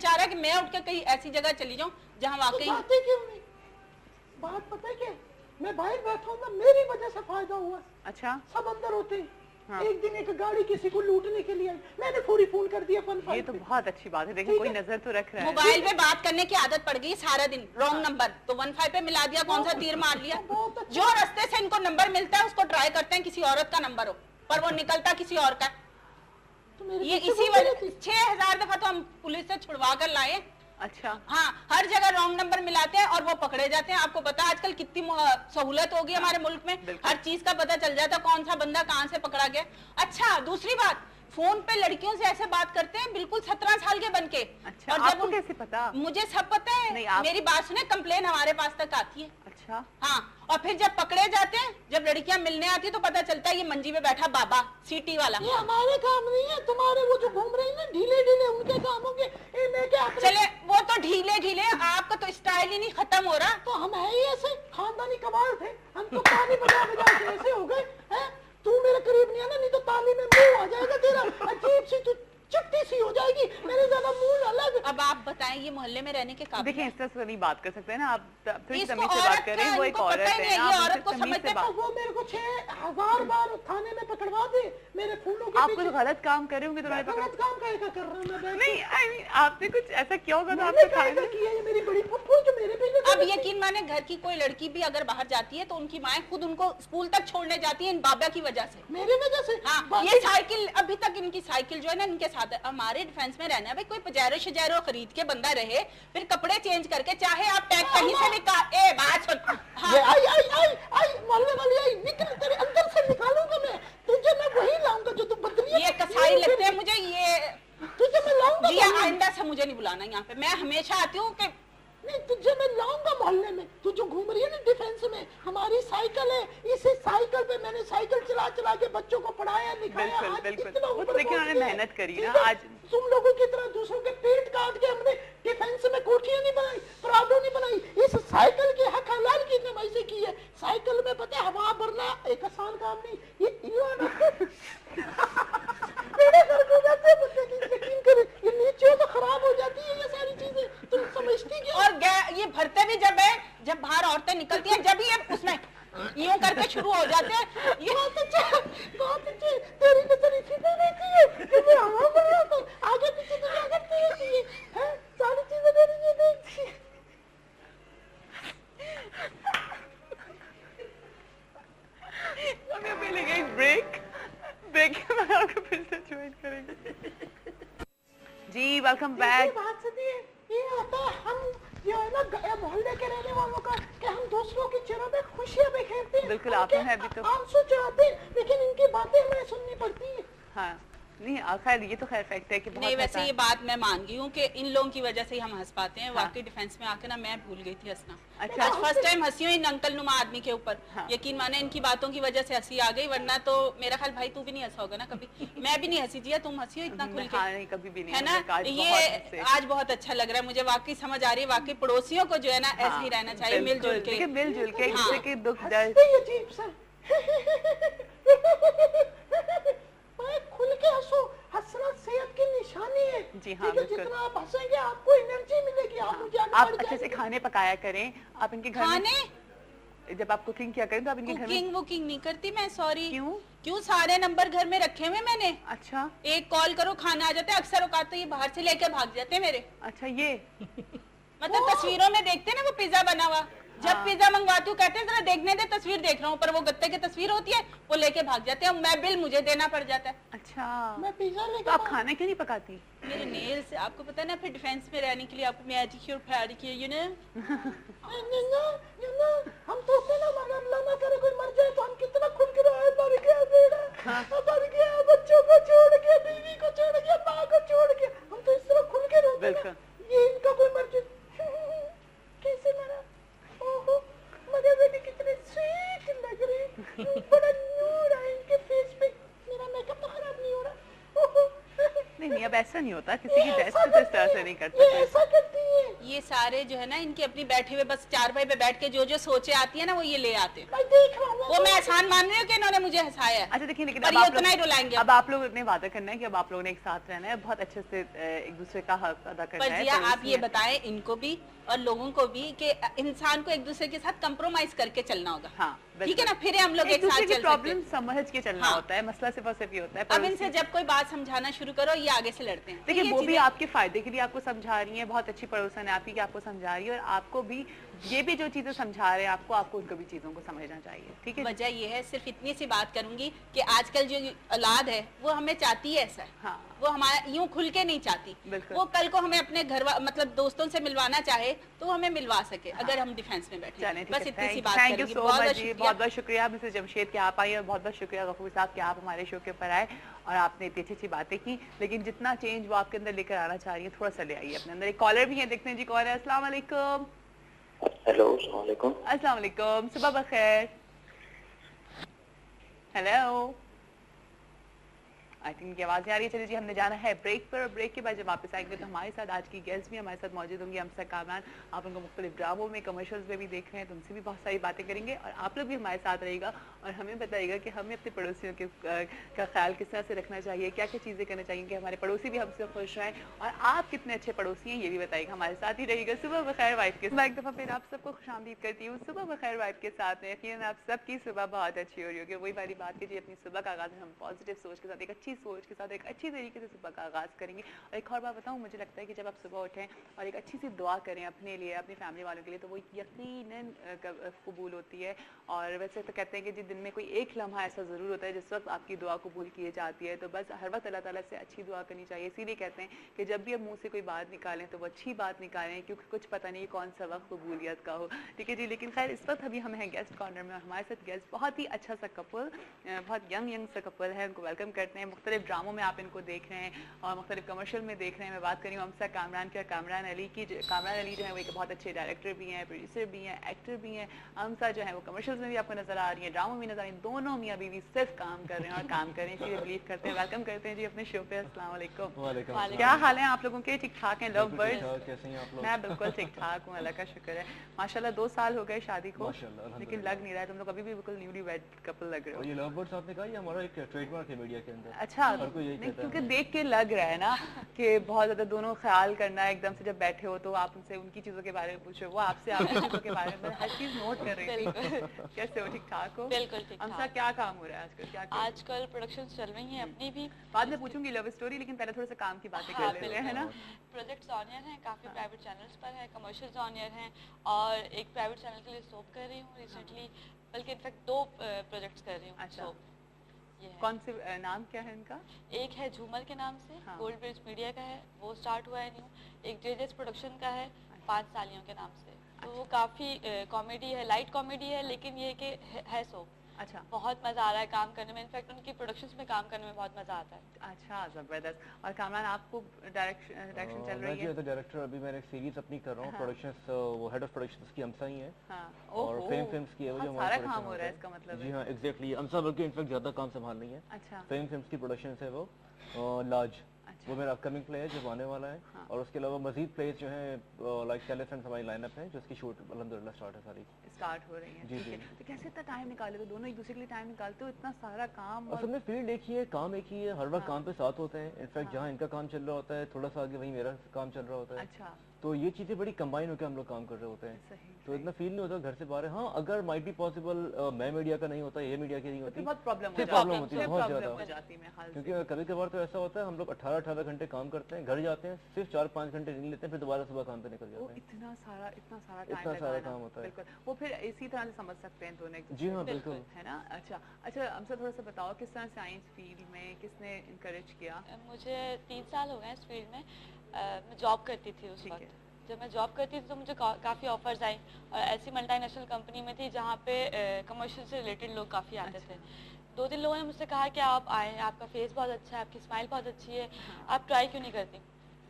चाह रहा है कि मैं उठ के कहीं ऐसी जगह चली जाऊं जहां वाकई जाते क्यों नहीं? बात पता है क्या, मैं बाहर बैठा हूँ ना, मेरी वजह से फायदा हुआ। अच्छा, सब अंदर होते हैं। हाँ। एक दिन एक गाड़ी किसी को लूटने के लिए आई, मैंने फौरी फोन कर दिया 15 ये तो बहुत अच्छी बात है। देखिए कोई नजर तो रख रहा है। मोबाइल पे बात करने की आदत पड़ गई सारा दिन, रॉन्ग नंबर तो 15 पे मिला दिया, कौन सा तीर मार लिया। जो रास्ते से इनको नंबर मिलता है उसको ट्राई करते हैं किसी औरत का नंबर हो, पर वो निकलता किसी और का। ये इसी वजह 6000 दफा तो हम पुलिस से छुड़वा कर लाए। अच्छा, हाँ, हर जगह रॉन्ग नंबर मिलाते हैं और वो पकड़े जाते हैं। आपको पता है आजकल कितनी सहूलत हो गई हमारे मुल्क में, हर चीज का पता चल जाता है कौन सा बंदा कहाँ से पकड़ा गया। अच्छा, दूसरी बात, फोन पे लड़कियों से ऐसे बात करते हैं बिल्कुल 17 साल के बन के। अच्छा, और आपको कैसे पता? मुझे सब पता है। नहीं, मेरी बात सुने, कंप्लेन हमारे पास तक आती है। अच्छा, हाँ, और फिर जब पकड़े जाते हैं, जब लड़कियां मिलने आती है तो पता चलता है ये मंजी पे बैठा बाबा सीटी वाला। ये हमारे काम नहीं है, तुम्हारे वो जो घूम रहे हैं ना ढीले ढीले, उनके काम होंगे। मैं क्या चले, वो तो ढीले ढीले, आपका तो स्टाइल ही नहीं खत्म हो रहा। तो हम है ही ऐसे खानदानी कमाल थे, हम तो ताली बजा बजा के ऐसे हो गए हैं। तू मेरे करीब नहीं आना, नहीं तो ताली में मुंह आ जाएगा तेरा, अजीब सी तू चट्टी सी हो जाएगी, मेरे ज्यादा मुंह अलग। अब आप बताएं, ये मोहल्ले में रहने के काबिल देखिए इस तरह से नहीं बात कर सकते हैं ना आप, थोड़ी इसको तमीज से बात करें। वो एक औरत है ना, ये आप औरत को उनसे तमीज समझते से बात। वो मेरे को 6000 बार थाने में पकड़वा दे, मेरे फूलों के आप पीछे। कुछ गलत काम करे होंगे तो उन्होंने गलत पकड़ा। काम कहेगा कर रहा हूं मैं। नहीं, आई मीन आपने कुछ ऐसा किया होगा तो मैंने आपको क्या थाने। किया, ये मेरी बड़ी फुफ्फू जो मेरे पे अब यकीन माने, घर की कोई लड़की भी अगर बाहर जाती है तो उनकी माएं खुद उनको स्कूल तक छोड़ने जाती है इन बाबा की वजह से। मेरी वजह से। हाँ, ये साइकिल अभी तक इनकी साइकिल जो है ना इनके साथ है। हमारे डिफेंस में रहना है भाई, कोई पजारो शजारो खरीद के बंदा रहे, फिर कपड़े चेंज करके, चाहे आप टैग कहीं से भी ए बात सुन। हाँ, ये आई मोहल्ले वाली आई, निकल, तेरे अंदर से निकालूंगा मैं तुझे, मैं वही लाऊंगा जो तू बदली। ये कसाई लगते हैं मुझे, ये तुझे मैं लाऊंगा। जी आइंदा से मुझे नहीं बुलाना यहाँ पे, मैं हमेशा आती हूँ कि नहीं, तुझे मैं लाऊंगा मोहल्ले में। तू जो घूम रही है ना डिफेंस में, हमारी साइकिल है, इसी साइकिल पे मैंने साइकिल चला चला के बच्चों को पढ़ाया लिखाया। बिल्कुल आज बिल्कुल, कितना वो तो ऊपर देखिए पहुंच उन्होंने गए। मेहनत करी ठीक ना है? आज। तुम लोगों की तरह दूसरों के पेट काट के हमने डिफेंस में कोठियां नहीं बनाई, प्राडो नहीं बनाई, इस साइकिल की हक हलाल की कमाई से की है। साइकिल में पता है हवा भरना एक आसान काम नहीं, ये मेरे घर को जाते बच्चे की यकीन करे, ये नीचे तो खराब हो जाती है ये सारी चीजें, तुम समझती क्या? और ये भरते भी जब है, जब बाहर औरतें निकलती हैं, जब ये उसमें यूं करके शुरू हो जाते हैं। ये बहुत अच्छे, तेरी नजर इसी पे रहती है कि मैं हवा में रहता हूं, आगे पीछे तो क्या करती रहती है, सारी चीजें मेरी ये देखती है। हमें अभी लगेगा एक ब्रेक के बाद आपको फिर से ज्वाइन करेंगे। जी वेलकम बैक। बात सुनिए, ये होता है हम जो है ना मोहल्ले के रहने वालों का, कि हम दूसरों के चेहरों पे खुशियां बिखेरते हैं। बिल्कुल, आपने है अभी तो आंसू चाहते हैं, लेकिन इनकी बातें हमें सुननी पड़ती है। हाँ, नहीं खैर ये तो खैर फैक्ट है कि बहुत नहीं, वैसे होता ये है। बात मैं मान गई हूँ कि इन लोगों की वजह से ही हम हंस पाते हैं। हाँ। वाकई डिफेंस में आके ना मैं भूल गई थी हंसना। अच्छा। आज फर्स्ट टाइम हंसी हूँ इन अंकल नुमा आदमी के ऊपर। हाँ। यकीन माने इनकी बातों की वजह से हंसी आ गई, वरना तो मेरा ख्याल भाई तू भी नहीं हंसा होगा ना कभी। मैं भी नहीं हंसी जिया, तुम हंसी हो इतना खुल के। हाँ, नहीं कभी भी नहीं, है ना, आज ये बहुत हंसे। आज बहुत अच्छा लग रहा है मुझे, वाकई समझ आ रही है। वाकई पड़ोसियों को जो है ना ऐसे ही रहना चाहिए, मिलजुल के। मिलजुल के एक हाँ। दूसरे के दुख दर्द। हंसते ही अजीब सा खुल के हंसो, हंसना सेहत की निशानी है। जी हाँ, ठीक है, बिल्कुल। जितना आप हंसेंगे आपको एनर्जी मिलेगी, आप मुझे आगे आप बढ़ अच्छे से जाएंगे। खाने पकाया करें। आप इनके घर में खाने जब आप कुकिंग किया करें तो आप इनके घर में। कुकिंग वुकिंग नहीं करती मैं, सॉरी। क्यों? सारे नंबर घर में रखे हुए मैंने। अच्छा, एक कॉल करो खाना आ जाता है, अक्सर औकात तो ये बाहर से लेके भाग जाते हैं मेरे। अच्छा ये मतलब तस्वीरों में देखते हैं ना वो पिज्जा बना हुआ, जब पिज्जा मंगवाती हूँ कहते हैं जरा देखने दे, तस्वीर देख रहा हूँ, पर वो गत्ते की तस्वीर होती है, वो लेके भाग जाते हैं। मैं बिल मुझे देना पड़ जाता है। अच्छा, मैं पिज्जा तो लेकर आप खाना क्यों नहीं पकाती? मेरे नेल्स, आपको पता है ना, फिर डिफेंस में रहने के लिए आपको मैजिक्योर पैडिक्योर, यू नो। हम तो होते ना, मगर अल्लाह ना करे कोई मर जाए तो हम कितना खुल के रहे, मर गया बेटा, मर गया, बच्चों को छोड़ के, बीवी को छोड़ के, माँ को छोड़ के, हम तो इस तरह खुल के रोते हैं। ये इनका कोई मर्जी कैसे मरा, ओहो मगर बेटी कितने स्वीट लग रही, बड़ा नूर है इनके फेस पे, मेरा मेकअप तो खराब नहीं हो रहा। ओहो नहीं नहीं, अब ऐसा नहीं होता, किसी की डेथ तो इस तरह से नहीं करते। ये ऐसा करती है। ये सारे जो है ना इनके अपनी बैठे हुए बस चारपाई पे बैठ के जो जो सोचे आती है ना वो ये ले आते हैं। मैं देख रहा हूँ वो मैं एहसान मान रही हूँ कि इन्होंने मुझे हंसाया है। अच्छा देखिए, लेकिन पर अब ये आप उतना ही लोग रुलाएंगे। अब आप लोग ने वादा करना है कि अब आप लोगों ने एक साथ रहना है, बहुत अच्छे से एक दूसरे का हक अदा करना पर है। जिया तो आप ये इसलिए- बताएं इनको भी और लोगों को भी कि इंसान को एक दूसरे के साथ कंप्रोमाइज करके चलना होगा। हाँ, ठीक है ना, फिर हम लोग एक साथ दूसरे की चल सकते प्रॉब्लम हैं। समझ के चलना हाँ। होता है, मसला सिर्फ और सिर्फ ये होता है। अब पर इनसे जब कोई बात समझाना शुरू करो ये आगे से लड़ते हैं। तो देखिए ये वो भी चीजें- आपके फायदे के लिए आपको समझा रही है, बहुत अच्छी पड़ोसन है आपकी कि आपको समझा रही है, और आपको भी ये भी जो चीजें समझा रहे हैं आपको उनको भी चीजों को समझना चाहिए। ठीक है, वजह ये है, सिर्फ इतनी सी बात करूंगी कि आजकल जो औलाद है वो हमें चाहती है ऐसा। हाँ। वो हमारा यूं खुल के नहीं चाहती। बिल्कुल। वो कल को हमें अपने घर मतलब दोस्तों से मिलवाना चाहे तो वो हमें मिलवा सके। अगर हम डिफेंस में बैठे। चलें, ठीक बस है, इतनी सी थैंक बात यू करूंगी। सो बहुत मच बहुत जी, शुक्रिया। बहुत बहुत शुक्रिया मिसेस जमशेद कि आप आई, और बहुत बहुत शुक्रिया गफूर साहब कि आप हमारे शो के ऊपर आए और आपने इतनी अच्छी अच्छी बातें की। लेकिन जितना चेंज वो आपके अंदर लेकर आना चाह रही है थोड़ा सा ले आइए अपने अंदर। एक कॉलर भी है, देखते हैं जी कौन है। अस्सलाम वालेकुम। हेलो, अस्सलाम वालेकुम। अस्सलाम वालेकुम, सुबह बखैर। हेलो, आई थिंक की आवाज़ नहीं आ रही है। चलिए जी, हमने जाना है ब्रेक पर, और ब्रेक के बाद जब वापस आएंगे तो हमारे साथ आज की गेस्ट भी हमारे साथ मौजूद होंगी। हमसा कामरान, आप उनको मुख्तलिफ ड्रामों में, कमर्शियल्स में भी देख रहे हैं, तो उनसे भी बहुत सारी बातें करेंगे, और आप लोग भी हमारे साथ रहिएगा और हमें बताइएगा कि हमें अपने पड़ोसियों के का ख्याल किस तरह से रखना चाहिए, क्या क्या चीज़ें करना चाहिए कि हमारे पड़ोसी भी हमसे खुश रहें, और आप कितने अच्छे पड़ोसी हैं ये भी बताइएगा। हमारे साथ ही रहिएगा सुबह बखैर वाइफ के साथ। एक दफ़ा फिर आप सबको खुशामदीद करती हूँ सुबह बखैर वाइफ के साथ में। यकीनन आप सबकी सुबह बहुत अच्छी हो रही होगी। वही वाली बात कीजिए, अपनी सुबह का आगाज़ हम पॉजिटिव सोच के साथ, एक अच्छी सोच के साथ, एक अच्छी तरीके से सुबह का आगाज़ करेंगे। और एक और बात बताऊँ, मुझे लगता है कि जब आप सुबह उठें और एक अच्छी सी दुआ करें अपने लिए, अपनी फैमिली वालों के लिए, तो वो यकीनन कबूल होती है। और वैसे तो कहते हैं कि जिस दिन में कोई एक लम्हा ऐसा ज़रूर होता है जिस वक्त आपकी दुआ कबूल की जाती है, तो बस हर वक्त अल्लाह ताला से अच्छी दुआ करनी चाहिए। इसीलिए कहते हैं कि जब भी आप मुँह से कोई बात निकालें तो वो अच्छी बात निकालें, क्योंकि कुछ पता नहीं कौन सा वक्त कबूलियत का हो। ठीक है जी, लेकिन खैर इस वक्त अभी हम हैं गेस्ट कॉर्नर में, और हमारे साथ गेस्ट बहुत ही अच्छा सा कपल, बहुत यंग सा कपल है, उनको वेलकम करते हैं। मुख्तलिफ ड्रामों में आप इनको देख रहे हैं और मुख्तलिफ कमर्शियल में देख रहे हैं। मैं बात कर रही हूँ हमसा कामरान की, कामरान अली की। कामरान अली जो है वो एक बहुत अच्छे डायरेक्टर भी हैं, प्रोड्यूसर भी हैं, एक्टर भी हैं। हमसा जो है वो कमर्शियल्स में भी आपको नजर आ रही है, ड्रामों में नजर आ रही है। दोनों मियाँ बीवी सिर्फ काम कर रहे हैं और काम करें, इसीलिए बिलीव करते हैं। वेलकम करते हैं जी अपने शो पे। अस्सलाम वालेकुम। क्या हाल है आप लोगों के? ठीक ठाक हैं? Love birds? कैसे हैं आप लोग? मैं बिल्कुल ठीक ठाक हूँ, अल्लाह का शुक्र है। माशाल्लाह 2 साल हो गए शादी को, लेकिन लग नहीं रहा है, तुम लोग अभी भी बिल्कुल न्यूली वेड कपल लग रहे हो। और ये लव बर्ड्स आपने कहा, ये हमारा एक ट्रेडमार्क है मीडिया के अंदर। अच्छा, हर कोई यही नहीं, कहता है। क्योंकि देख के लग रहा है ना कि बहुत ज्यादा दोनों ख्याल करना है। एकदम से जब बैठे हो तो आप उनसे उनकी चीजों के बारे में पूछो, वो आपसे आपकी चीजों के बारे में हर चीज नोट कर रही थी। कैसे हो? ठीक ठाक हो? बिल्कुल ठीक हमसा ठाक। क्या काम हो रहा है आजकल? क्या कर- आजकल प्रोडक्शन चल रही हैं अपनी भी। बाद में पूछूंगी लव स्टोरी, लेकिन पहले थोड़ा सा काम की बातें हाँ, कर लेते हैं, है ना? प्रोजेक्ट्स ऑन एयर हैं, काफ़ी प्राइवेट चैनल्स पर हैं, कमर्शियल्स ऑन एयर हैं, और एक प्राइवेट चैनल के लिए सोप कर रही हूँ रिसेंटली, बल्कि इनफैक्ट 2 प्रोजेक्ट्स कर रही हूँ। अच्छा। soap। ये है। कौन से नाम क्या है इनका? एक है झूमर के नाम से, हाँ। गोल्ड ब्रिज मीडिया का है, वो स्टार्ट हुआ है न्यू। एक जेजेस प्रोडक्शन का है, 5 सालियों के नाम से। तो वो काफ़ी कॉमेडी है, लाइट कॉमेडी है, लेकिन ये कि है सोप। अच्छा बहुत मज़ा आ रहा है काम करने में, इनफैक्ट उनकी प्रोडक्शंस में काम करने में बहुत मज़ा आता है। अच्छा, जबरदस्त। और कामरान आपको डायरेक्शन चल मैं रही जो है? तो डायरेक्टर, अभी मैंने एक सीरीज अपनी कर रहा हूँ, हाँ। प्रोडक्शंस, वो हेड ऑफ प्रोडक्शंस की हमसा ही है। हाँ। और ओहो, फिल्म्स की है वो जो बहुत हमारा सारा काम production हो रहा है, होता इसका मतलब जी है। हाँ, एग्जैक्टली। हमसा बल्कि इनफैक्ट ज़्यादा काम संभाल रही है। अच्छा फिल्म्स की प्रोडक्शन है वो लार्ज, अच्छा। वो मेरा अपकमिंग प्ले है जो आने वाला है। हाँ। और उसके अलावा मजीद प्लेस जो है लाइक टेलीफ्रेंड्स हमारी लाइनअप है, जिसकी शूट अल्हम्दुलिल्लाह स्टार्ट है सारी। स्टार्ट हो रही है, जी, ठीक जी। है। तो कैसे इतना टाइम निकाले हो? दोनों एक दूसरे के लिए टाइम निकालते हो? इतना सारा काम और असल में फील्ड एक ही है, काम एक ही है, हर वक्त हाँ। काम पे साथ होते हैं। इनफैक्ट हाँ। जहाँ इनका काम चल रहा होता है थोड़ा सा आगे वहीं मेरा काम चल रहा होता है। अच्छा, तो ये चीज़ें बड़ी कंबाइन होकर हम लोग काम कर रहे होते हैं, सही तो इतना फील नहीं होता घर से बाहर है। हाँ, अगर माइट बी पॉसिबल मैं मीडिया का नहीं होता, ये मीडिया की नहीं तो होती, फिर बहुत प्रॉब्लम हो फिर जाती प्रॉब्लम होती है, बहुत प्रॉब्लम ज़्यादा। हो जाती है मेरे ख्याल से। क्योंकि कभी कभार तो ऐसा होता है हम लोग 18-18 घंटे काम करते हैं, घर जाते हैं सिर्फ 4-5 घंटे नींद लेते हैं, फिर दोबारा सुबह काम पे निकल वो जाते हैं। इतना सारा इतना टाइम सारा लगाना, काम होता है। बिल्कुल। वो फिर इसी तरह से समझ सकते हैं दोनों एक जी दूसरे हाँ, को, बिल्कुल। है ना? अच्छा अच्छा, हमसे थोड़ा सा बताओ किस तरह साइंस फील्ड में किसने इनकरेज किया? मुझे 3 साल हो गए इस फील्ड में। मैं जॉब करती थी उस ठीक वक्त। है। जब मैं जॉब करती थी तो मुझे काफ़ी ऑफर्स आई, और ऐसी मल्टीनेशनल कंपनी में थी जहाँ पे कमर्शियल से रिलेटेड लोग काफ़ी आते अच्छा। थे। 2-3 लोगों ने मुझसे कहा कि आप आएँ, आपका फेस बहुत अच्छा है, आपकी स्माइल बहुत अच्छी है, आप ट्राई क्यों नहीं करती?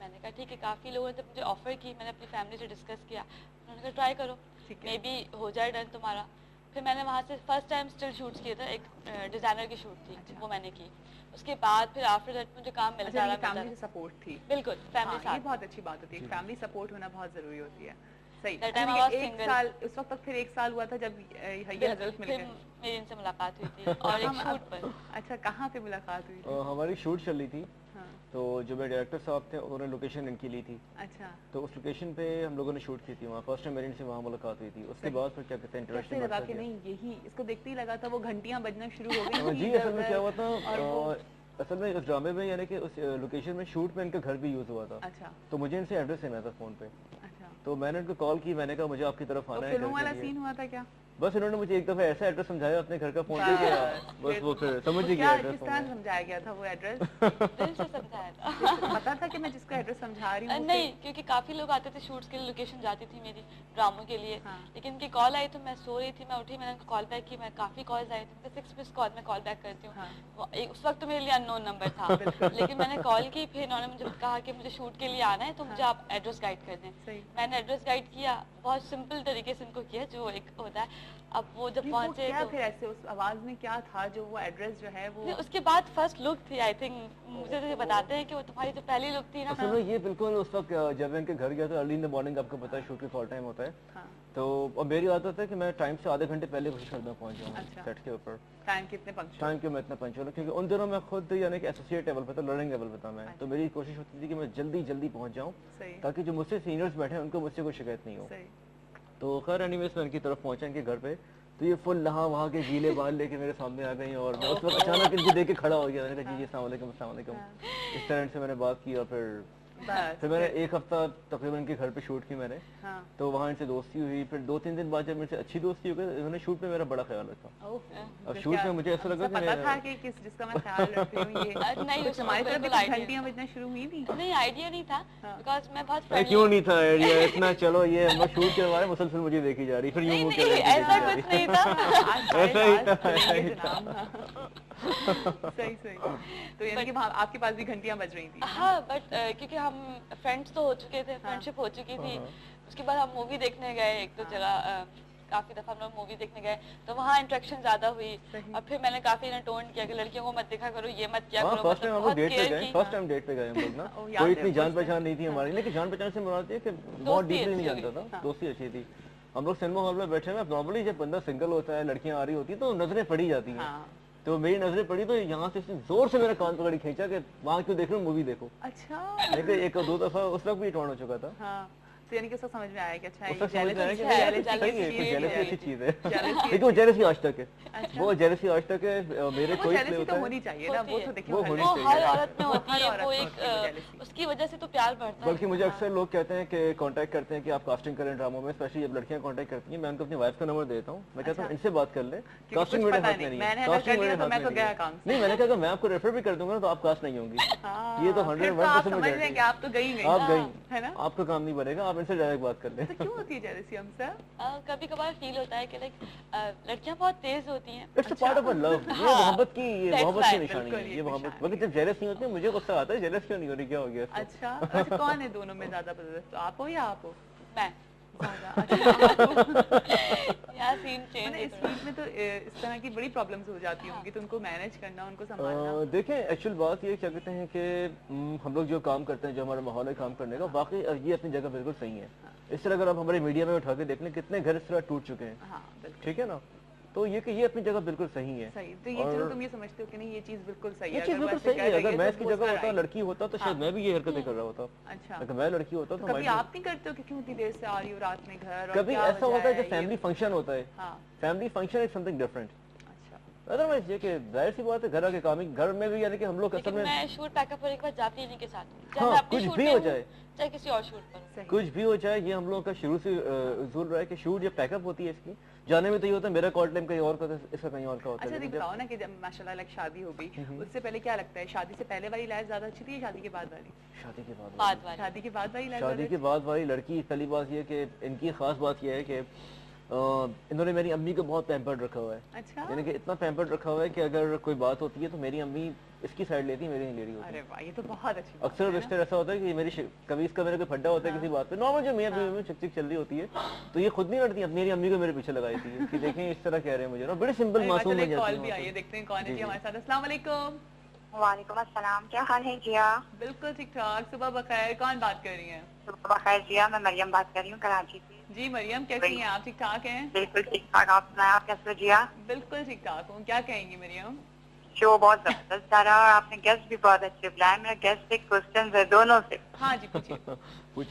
मैंने कहा ठीक है। काफ़ी लोगों ने जब मुझे ऑफ़र की, मैंने अपनी फैमिली से डिस्कस किया, उन्होंने कहा ट्राई करो, ठीक है। मे बी हो जाए डन तुम्हारा। फिर मैंने वहाँ से फर्स्ट टाइम स्टिल शूट्स किए थे, एक डिजाइनर की शूट थी, अच्छा। वो मैंने की। उसके बाद फिर आफ्टर दैट मुझे काम मिलता रहा फैमिली से सपोर्ट थी। बिल्कुल, फैमिली हाँ, ये साथ। बहुत अच्छी बात होती है, फैमिली सपोर्ट होना बहुत जरूरी होती है। सही। That time अच्छा, I was एक single. साल उस वक्त तक फिर 1 साल हुआ था जब ये हजरत मिल फिर गए। मेरी इनसे मुलाकात हुई थी और एक शूट पर। अच्छा, कहाँ पे मुलाकात हुई थी? हमारी शूट चल रही थी, हाँ, तो जो मेरे डायरेक्टर साहब थे उन्होंने लोकेशन इनकी ली थी, अच्छा। तो उस लोकेशन पे हम लोगों ने शूट की थी। वहाँ फर्स्ट टाइम मेरी इनसे वहाँ मुलाकात हुई थी। उसके बाद फिर क्या कहते हैं कैसे इंटरेक्शन लगा कि नहीं यही, इसको देखते ही लगा था वो घंटियां बजना शुरू हो गई थी जी। असल में क्या हुआ था, और वो असल में उस ड्रामे में यानी कि उस लोकेशन में शूट में इनका घर भी यूज हुआ था, अच्छा तो मुझे इनसे एड्रेस लेना था फोन पे, अच्छा। तो मैंने उनको कॉल की, मैंने कहा मुझे आपकी तरफ तो आना है फिल्मों घर वाला के लिए। सीन हुआ था क्या? बस इन्होंने मुझे एक दफा ऐसा एड्रेस समझाया अपने घर का फोन पे कि बस वो फिर समझ ही गया क्या एड्रेस। किस तरह समझाया गया था वो एड्रेस? दिल से समझाया था। पता था कि मैं जिसको एड्रेस समझा रही हूँ नहीं, क्योंकि काफी लोग आते थे शूट्स के लिए, लोकेशन जाती थी मेरी ड्रामों के लिए, हाँ। लेकिन उनकी कॉल आई तो मैं सो रही थी, मैं उठी, मैंने उनको कॉल बैक की, मैं काफी कॉल्स आई थी, 6 मिस कॉल मैं कॉल बैक करती हूँ। हाँ। उस वक्त तो मेरे लिए अननोन नंबर था, लेकिन मैंने कॉल की, फिर उन्होंने मुझे कहा कि मुझे शूट के लिए आना है तो मुझे आप एड्रेस गाइड कर दें। सही। मैंने एड्रेस गाइड किया, बहुत सिंपल तरीके से उनको किया जो एक होता है। अब वो जब नहीं, वो पहुंचे क्या तो फिर ऐसे उस आवाज में क्या था जो वो एड्रेस जो है वो नहीं, उसके बाद फर्स्ट लुक थी, आई थिंक मुझे तो ये बताते हैं कि वो तुम्हारी जो पहली लुक थी ना, असल में ये बिल्कुल उस वक्त जब मैं इनके घर गया था अर्ली इन द मॉर्निंग, आपको पता है शूट का कॉल टाइम होता है, हाँ, तो अब मेरी आदत है कि मैं टाइम से आधे घंटे पहले कोशिश करता हूँ पहुँच जाऊँ अच्छा। सेट के ऊपर। टाइम कितने पंक्चुअल? टाइम क्यों मैं इतना पंचुअल हूँ, क्योंकि उन दिनों मैं खुद यानी कि एसोसिएट लेवल पे था, लर्निंग लेवल पे था मैं, तो मेरी कोशिश होती थी कि मैं जल्दी जल्दी पहुँच जाऊँ सही ताकि जो मुझसे सीनियर्स बैठे हैं उनको मुझसे कोई शिकायत नहीं हो। सही। तो खैर एनीवेज मैं इनकी तरफ पहुंचा इनके घर पे, तो ये फुल नहा वहा के गीले बाल लेके मेरे सामने आ गई और मैं उस वक्त अचानक इनको देख के खड़ा हो गया। मैंने कहा जी अस्सलाम वालेकुम, अस्सलाम वालेकुम। इस तरह से मैंने बात की और बस फिर मैंने एक हफ्ता तकरीबन इनके घर पे शूट की मैंने, हाँ। तो वहाँ इनसे दोस्ती हुई। फिर 2-3 दिन बाद जब मेरे से अच्छी दोस्ती हो गई, इन्होंने शूट पे मेरा बड़ा ख्याल रखा। ओह, अब तो शूट क्या में मुझे ऐसा लगा कि पता मैं- था कि किस जिसका मैं ख्याल रख रही हूँ ये नहीं, तो उसको हमारी तरफ भी बिल्कुल कुछ idea घंटियां बजना शुरू हुई थी। नहीं आइडिया नहीं था, हाँ। बिकॉज मैं बहुत अरे friendly क्यों हूँ। नहीं था आइडिया इतना, चलो ये हम लोग शूट के बारे में मुसलसल मुझे देखी जा रही, फिर यूं नहीं मुंह नहीं, के ऐसा कुछ नहीं था। आज ऐसा ही आज था, करेंगे ऐसा ही जनाब। सही सही। तो यानी कि वहाँ आपके पास भी घंटियां बज रही थी। हाँ, बट क्योंकि हम फ्रेंड्स तो हो चुके थे, फ्रेंडशिप हो चुकी थी। उसके बाद हम मूवी देखने गए एक दो जगह, काफी दफा हम लोग मूवी देखने गए, तो वहाँ इंटरेक्शन ज्यादा हुई। और फिर मैंने काफी इन्हें टोन किया कि लड़कियों को मत देखा करो, ये मत किया हाँ, करो, फर्स्ट टाइम हम लोग बहुत डेट पे केयर गए, की। फर्स्ट टाइम डेट पे गए हम लोग ना, ओ, याद कोई है, इतनी जान first time। पहचान नहीं थी हमारी, लेकिन जान पहचान से मुराद ये कि बहुत दोस्ती डीपली नहीं अच्छी जानता हुई। था, दोस्ती अच्छी थी। हम लोग सिनेमा हॉल में बैठे हैं, नॉर्मली जब बंदा सिंगल होता है, लड़कियां आ रही होती तो नजरें पड़ी जाती हैं, हाँ। तो मेरी नजरें पड़ी तो यहाँ से इसने जोर से मेरा कान पकड़ी खींचा कि वहाँ क्यों देख रहे हो, मूवी देखो। अच्छा। लेकिन एक दो दफा उस वक्त भी टोन हो चुका था, हाँ, तो यानी कि उसको समझ में आया कि अच्छा उस ये वक्त समझ में आया कि jealousy सही है, है, जेलसी jealousy अच्छी चीज है, Jealousy लेकिन वो जेलसी आज तक है, अच्छा। वो जेलसी आज तक है। मेरे वो कोई jealousy होता तो है, होनी चाहिए ना, वो तो देखिए वो हर होनी वो लड़के हर में औरत में होती हर है, औरत वो में एक होती है jealousy। उसकी वजह से तो प्यार बढ़ता है। बल्कि मुझे अक्सर लोग कहते हैं कि कांटेक्ट करते हैं कि आप कास्टिंग करें ड्रामों में, स्पेशली जब लड़कियां कांटेक्ट करती हैं, मैं उनको अपनी वाइफ का नंबर देता हूँ, मैं कहता हूँ इनसे बात कर ले, कास्टिंग कुछ मेरे पता हाथ में नहीं, नहीं है, मैंने अगर कास्टिंग कर मेरे दिया तो हाथ मैं में तो नहीं गया है। काम से। नहीं, मैंने कहा अगर मैं आपको रेफर भी कर दूंगा ना तो आप कास्ट नहीं होंगी, हाँ, ये तो फिर 100% आप समझ रहे हैं कि आप तो गई गई आप गई, है ना। आपका काम नहीं बनेगा, आप इनसे डायरेक्ट बात कर लें। तो क्यों होती है jealousy हमसे? कभी कभार फील होता है कि लाइक लड़कियां बहुत तेज होती हैं। इट्स पार्ट ऑफ लव, ये मोहब्बत की, ये That's मोहब्बत की right, निशानी बिल्कुल है, ये ये मोहब्बत। निशानी बल्कि जब जेलस नहीं होती मुझे गुस्सा आता है, जेलस क्यों नहीं हो रही, क्या हो गया इसको? अच्छा, अच्छा कौन है दोनों में ज्यादा पसंद, तो आप हो या आप हो? मैं ज्यादा। अच्छा, आप हो। यहाँ सीन चेंज मैंने इस फील्ड में तो इस तरह की बड़ी प्रॉब्लम्स हो जाती होंगी, तो उनको मैनेज करना, उनको संभालना। देखें एक्चुअल बात ये क्या कहते हैं कि हम लोग जो काम करते हैं, जो हमारा माहौल है काम करने का, वाकई ये अपनी जगह बिल्कुल सही है। इस तरह अगर आप हमारे मीडिया में उठा के देख लें, कितने घर इस तरह टूट चुके हैं, हाँ बिल्कुल ठीक है ना, तो ये कि ये अपनी जगह बिल्कुल सही है। सही। तो ये चलो तुम ये समझते हो कि नहीं ये चीज बिल्कुल सही ये है, चीज अगर वो बिल्कुल ऐसे सही है, कर रही अगर मैं तो इसकी वो जगह उसका होता, right। लड़की होता तो शायद मैं भी ये हरकतें कर रहा होता। अच्छा, अगर मैं लड़की होता तो तो कभी हमारी- आप नहीं करते हो कि क्यों इतनी देर से आ रही हो रात में घर, और कभी क्या ऐसा वजह होता है है जब फैमिली ये? फंक्शन होता है, हाँ, family function is something different, अच्छा। अदरवाइज ये कि जाहिर सी बात है घर आके काम ही, घर में भी यानी कि हम लोग असल लेकिन में मैं शूट पैकअप होने के बाद जाती नहीं के साथ हूँ। चाहे हाँ, मैं अपनी कुछ शूट भी पे हो हूँ, जाए। चाहे किसी और शूट पर हूँ। सही। कुछ भी हो जाए, ये हम लोगों का शुरू से उसूल रहा है कि शूट जब पैकअप होती है इसकी, जाने में तो ये होता है मेरा कॉल टाइम कहीं और का होता है, इसका कहीं और का होता है। अच्छा लेकिन नहीं बताओ ना कि जब माशाल्लाह लाइक शादी हो गई, उससे पहले क्या लगता है, शादी से पहले वाली लाइफ ज्यादा अच्छी थी या शादी के बाद वाली? शादी के बाद बाद वाली शादी के बाद वाली लाइफ शादी के बाद वाली लड़की, पहली बात ये कि इनकी खास बात यह है कि इन्होंने मेरी अम्मी को बहुत पैम्पर्ड रखा हुआ है, अच्छा, यानी कि इतना पैम्पर्ड रखा हुआ है कि अगर कोई बात होती है तो मेरी अम्मी इसकी साइड लेती है, मेरी नहीं ले रही होती। अरे वाह, ये तो बहुत अच्छी बात अक्सर है ना। रिश्ते ऐसा होता है कि मेरी कभी इसका मेरे कोई फड्डा होता है किसी बात पे, नॉर्मल जो मियां बीवी में चिक चल रही होती है, तो ये खुद नहीं लड़ती, मेरी अम्मी को मेरे पीछे लगाई थी कि देखें इस तरह कह रहे हैं मुझे ना, बड़े सिंपल अरे मासूम माशाल्लाह, बन एक कॉल जाती भी आई है, है। देखते हैं कौन है जी, जी जी। हमारे साथ। अस्सलाम वालेकुम। वालेकुम अस्सलाम, क्या हाल है जिया? बिल्कुल ठीक ठाक, सुबह बखैर। कौन बात कर रही हैं? सुबह खैर जिया, मैं मरियम बात कर रही हूँ कराची से। जी मरियम, कैसी हैं आप? ठीक ठाक हैं? बिल्कुल ठीक ठाक, आप सुनाए, आप कैसे हो जिया? बिल्कुल ठीक ठाक हूँ। क्या कहेंगी मरियम? शो बहुत जबरदस्त जा रहा है और आपने गेस्ट भी बहुत अच्छे बुलाए। मेरा गेस्ट एक क्वेश्चन है दोनों से। हाँ जी, पूछिए। पूछे।